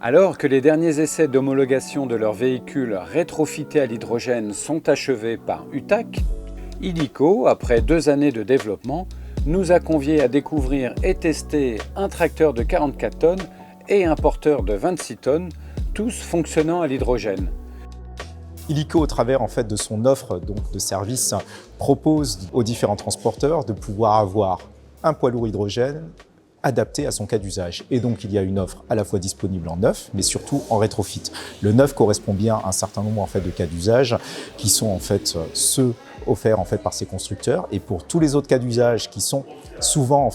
Alors que les derniers essais d'homologation de leurs véhicules rétrofités à l'hydrogène sont achevés par UTAC, Illico, après 2 années de développement, nous a conviés à découvrir et tester un tracteur de 44 tonnes et un porteur de 26 tonnes, tous fonctionnant à l'hydrogène. Illico, au travers de son offre de services, propose aux différents transporteurs de pouvoir avoir un poids lourd hydrogène adapté à son cas d'usage. Et donc, il y a une offre à la fois disponible en neuf, mais surtout en rétrofit. Le neuf correspond bien à un certain nombre de cas d'usage qui sont ceux offerts par ces constructeurs. Et pour tous les autres cas d'usage qui sont souvent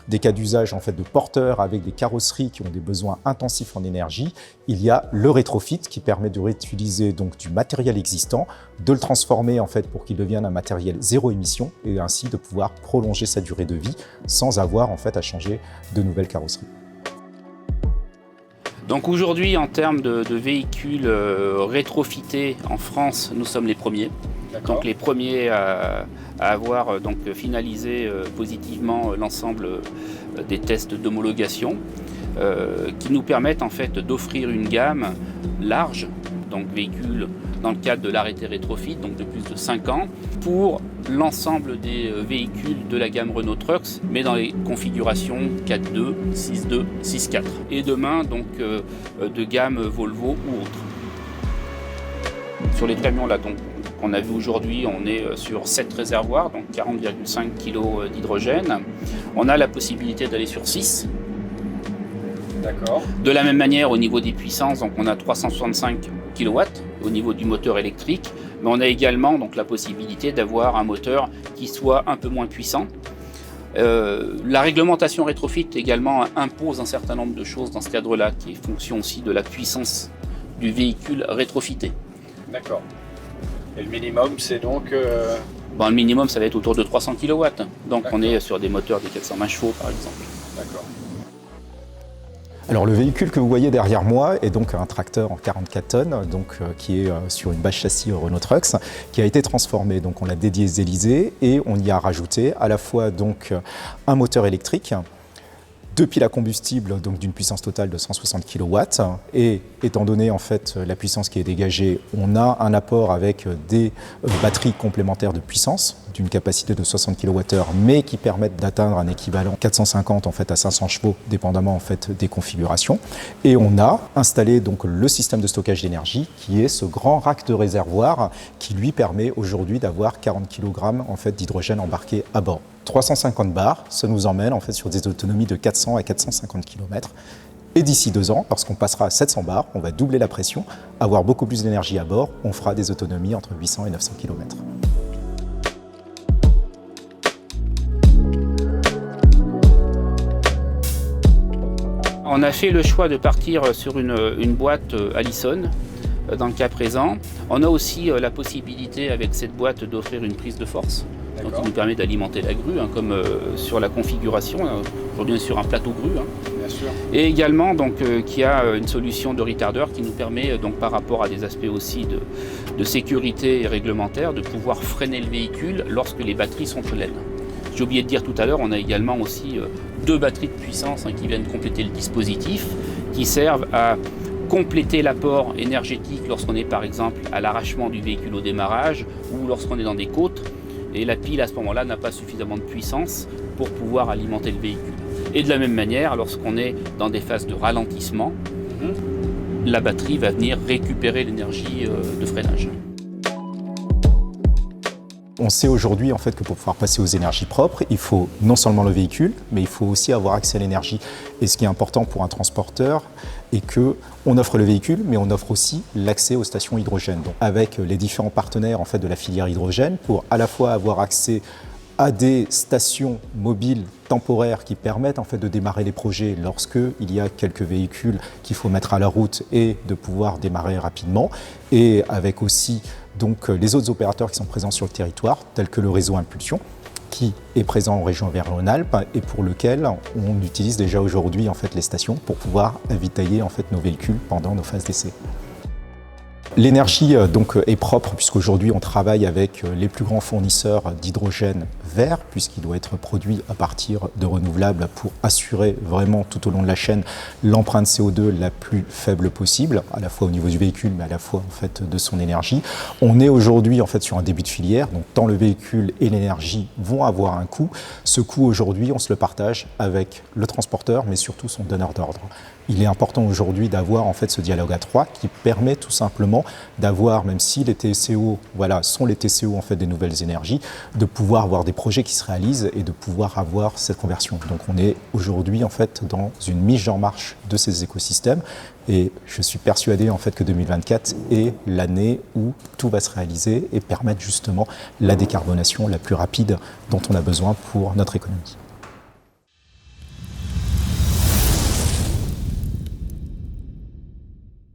des cas d'usage de porteurs avec des carrosseries qui ont des besoins intensifs en énergie, il y a le rétrofit qui permet de réutiliser du matériel existant, de le transformer pour qu'il devienne un matériel zéro émission et ainsi de pouvoir prolonger sa durée de vie sans avoir à changer de nouvelles carrosseries. Donc aujourd'hui, en termes de véhicules rétrofités en France, nous sommes les premiers. Donc les premiers à avoir finalisé positivement l'ensemble des tests d'homologation qui nous permettent d'offrir une gamme large, donc véhicules dans le cadre de l'arrêté rétrofit, donc de plus de 5 ans, pour l'ensemble des véhicules de la gamme Renault Trucks, mais dans les configurations 4.2, 6.2, 6.4. Et demain, de gamme Volvo ou autre. Sur les camions là, qu'on a vu aujourd'hui, on est sur 7 réservoirs, donc 40,5 kg d'hydrogène. On a la possibilité d'aller sur 6. D'accord. De la même manière, au niveau des puissances, on a 365 kW au niveau du moteur électrique, mais on a également la possibilité d'avoir un moteur qui soit un peu moins puissant. La réglementation rétrofit également impose un certain nombre de choses dans ce cadre-là, qui est fonction aussi de la puissance du véhicule rétrofité. D'accord. Et le minimum, c'est donc Le minimum, ça va être autour de 300 kW. Donc on est sur des moteurs de 420 chevaux, par exemple. D'accord. Alors le véhicule que vous voyez derrière moi est donc un tracteur en 44 tonnes, qui est sur une base châssis Renault Trucks, qui a été transformé. Donc on l'a dédiésélisé et on y a rajouté à la fois un moteur électrique, 2 piles à combustible d'une puissance totale de 160 kW et étant donné la puissance qui est dégagée, on a un apport avec des batteries complémentaires de puissance d'une capacité de 60 kWh mais qui permettent d'atteindre un équivalent 450 à 500 chevaux dépendamment des configurations et on a installé le système de stockage d'énergie qui est ce grand rack de réservoir qui lui permet aujourd'hui d'avoir 40 kg d'hydrogène embarqué à bord. 350 bars, ça nous emmène sur des autonomies de 400 à 450 km. Et d'ici 2 ans, lorsqu'on passera à 700 bars, on va doubler la pression, avoir beaucoup plus d'énergie à bord, on fera des autonomies entre 800 et 900 km. On a fait le choix de partir sur une boîte Allison. Dans le cas présent, on a aussi la possibilité avec cette boîte d'offrir une prise de force. Donc, qui nous permet d'alimenter la grue, comme sur la configuration. Aujourd'hui, on est sur un plateau grue. Bien sûr. Et également, qui a une solution de retardeur qui nous permet, par rapport à des aspects aussi de sécurité et réglementaire, de pouvoir freiner le véhicule lorsque les batteries sont pleines. J'ai oublié de dire tout à l'heure, on a également aussi 2 batteries de puissance qui viennent compléter le dispositif, qui servent à compléter l'apport énergétique lorsqu'on est par exemple à l'arrachement du véhicule au démarrage ou lorsqu'on est dans des côtes. Et la pile à ce moment-là n'a pas suffisamment de puissance pour pouvoir alimenter le véhicule. Et de la même manière, lorsqu'on est dans des phases de ralentissement, la batterie va venir récupérer l'énergie de freinage. On sait aujourd'hui que pour pouvoir passer aux énergies propres, il faut non seulement le véhicule, mais il faut aussi avoir accès à l'énergie. Et ce qui est important pour un transporteur est qu'on offre le véhicule, mais on offre aussi l'accès aux stations hydrogène. Donc, avec les différents partenaires de la filière hydrogène, pour à la fois avoir accès à des stations mobiles temporaires qui permettent de démarrer les projets lorsqu'il y a quelques véhicules qu'il faut mettre à la route et de pouvoir démarrer rapidement, et avec aussi les autres opérateurs qui sont présents sur le territoire, tels que le réseau Impulsion, qui est présent en région Auvergne-Rhône-Alpes et pour lequel on utilise déjà aujourd'hui les stations pour pouvoir avitailler nos véhicules pendant nos phases d'essai. L'énergie donc est propre puisqu'aujourd'hui on travaille avec les plus grands fournisseurs d'hydrogène vert puisqu'il doit être produit à partir de renouvelables pour assurer vraiment tout au long de la chaîne l'empreinte CO2 la plus faible possible, à la fois au niveau du véhicule mais à la fois en fait de son énergie. On est aujourd'hui en fait sur un début de filière, donc tant le véhicule et l'énergie vont avoir un coût. Ce coût aujourd'hui on se le partage avec le transporteur mais surtout son donneur d'ordre. Il est important aujourd'hui d'avoir en fait ce dialogue à trois qui permet tout simplement d'avoir, même si les TCO sont les TCO en fait des nouvelles énergies, de pouvoir avoir des projets qui se réalisent et de pouvoir avoir cette conversion. Donc on est aujourd'hui en fait dans une mise en marche de ces écosystèmes et je suis persuadé en fait que 2024 est l'année où tout va se réaliser et permettre justement la décarbonation la plus rapide dont on a besoin pour notre économie.